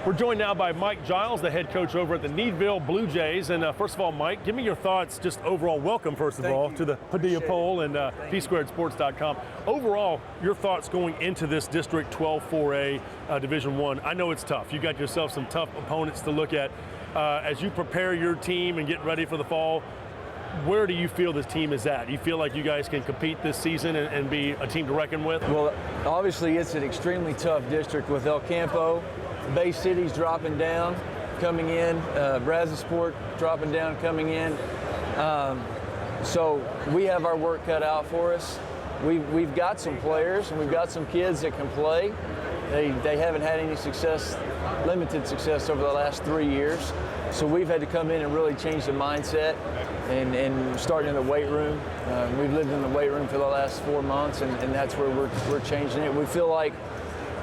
We're joined now by Mike Giles, the head coach over at the Needville Blue Jays. And first of all, Mike, give me your thoughts, just overall. Welcome, first of all, to the Padilla Poll and PSquaredSports.com. Overall, your thoughts going into this District 12 4A Division I. I know it's tough. You got yourself some tough opponents to look at. As you prepare your team and get ready for the fall, where do you feel this team is at? Do you feel like you guys can compete this season and be a team to reckon with? Well, obviously it's an extremely tough district with El Campo, Bay City's dropping down, coming in, Brazosport dropping down, coming in. So we have our work cut out for us. We've got some players and we've got some kids that can play. They haven't had any success, limited success over the last 3 years. So we've had to come in and really change the mindset and start in the weight room. We've lived in the weight room for the last 4 months, and that's where we're changing it. We feel like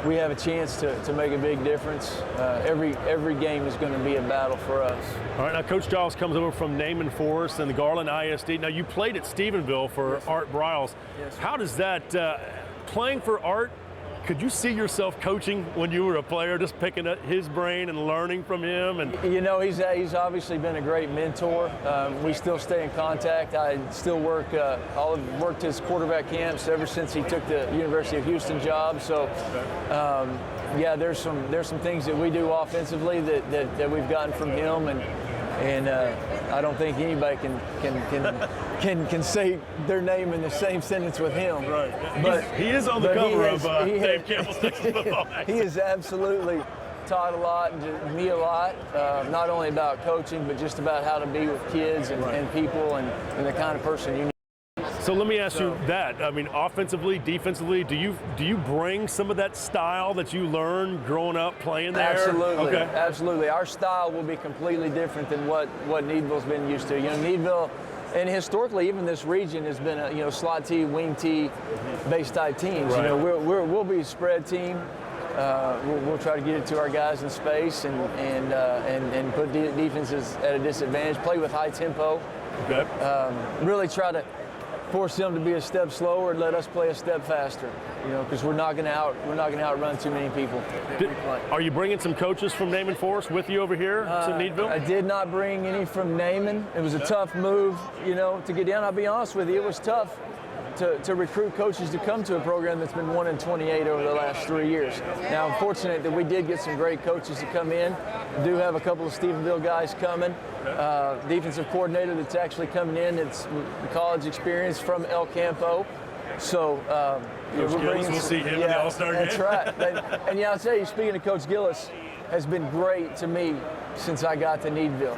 we have a chance to make a big difference. Every game is going to be a battle for us. All right, now Coach Giles comes over from Naaman Forest and the Garland ISD. Now you played at Stephenville for Art Briles. Yes. How does that, playing for Art, could you see yourself coaching when you were a player, just picking up his brain and learning from him? And you know, he's obviously been a great mentor. We still stay in contact. I still worked his quarterback camps ever since he took the University of Houston job. So, yeah, there's some things that we do offensively that we've gotten from him, and I don't think anybody can say their name in the same sentence with him. Right. But he is on the cover of Dave Campbell's Texas Football Magazine. He has absolutely taught a lot, and me a lot, not only about coaching, but just about how to be with kids and people and the kind of person you need. So let me ask you that. I mean, offensively, defensively, do you bring some of that style that you learned growing up playing there? Absolutely. Okay. Absolutely. Our style will be completely different than what Needville's been used to. You know, Needville, and historically, even this region has been a slot T, wing T, base type teams. Right. You know, we'll be a spread team. We'll try to get it to our guys in space and put defenses at a disadvantage. Play with high tempo. Okay. Really try to force them to be a step slower and let us play a step faster. You know, because we're not going to outrun too many people. Are you bringing some coaches from Naaman Forest with you over here to Needville? I did not bring any from Naaman. It was a tough move, you know, to get down. I'll be honest with you, it was tough to recruit coaches to come to a program that's been 1-28 over the last 3 years. Now, I'm fortunate that we did get some great coaches to come in. We do have a couple of Stephenville guys coming. Defensive coordinator that's actually coming in. It's college experience from El Campo. So Coach Gillis, we'll see him in the All-Star game. That's right. And yeah, I'll tell you, speaking of Coach Gillis, has been great to me since I got to Needville.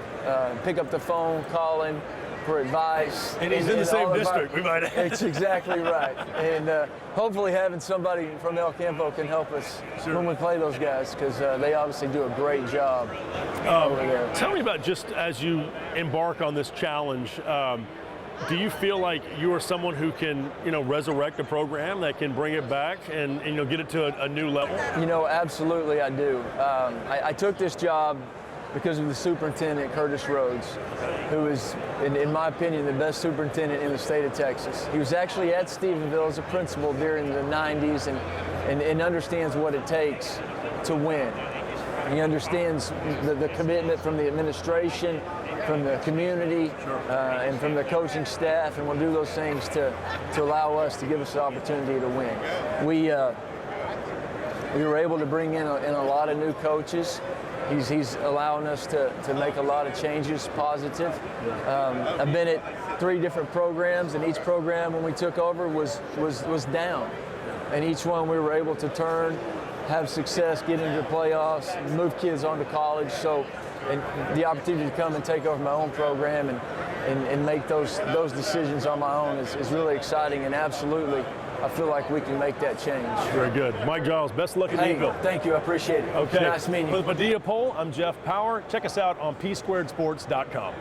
Pick up the phone, call him for advice. And he's in the same district, we might add. It's exactly right. And hopefully having somebody from El Campo can help us when we play those guys, because they obviously do a great job over there. Tell me about, just as you embark on this challenge, do you feel like you are someone who can, resurrect a program that can bring it back and get it to a new level? You know, absolutely I do. I took this job because of the superintendent, Curtis Rhodes, who is, in my opinion, the best superintendent in the state of Texas. He was actually at Stephenville as a principal during the 90s and understands what it takes to win. He understands the commitment from the administration, from the community, and from the coaching staff, and we'll do those things to allow us to give us the opportunity to win. We were able to bring in a lot of new coaches. He's allowing us to make a lot of changes, positive. I've been at 3 different programs, and each program when we took over was down. And each one we were able to turn, have success, get into the playoffs, move kids on to college. So, and the opportunity to come and take over my own program and make those decisions on my own is really exciting, and absolutely I feel like we can make that change. Very good. Mike Giles, best of luck at Needville. Thank you, I appreciate it. Okay. Nice meeting you. For the Padilla Poll, I'm Jeff Power. Check us out on PSquaredSports.com.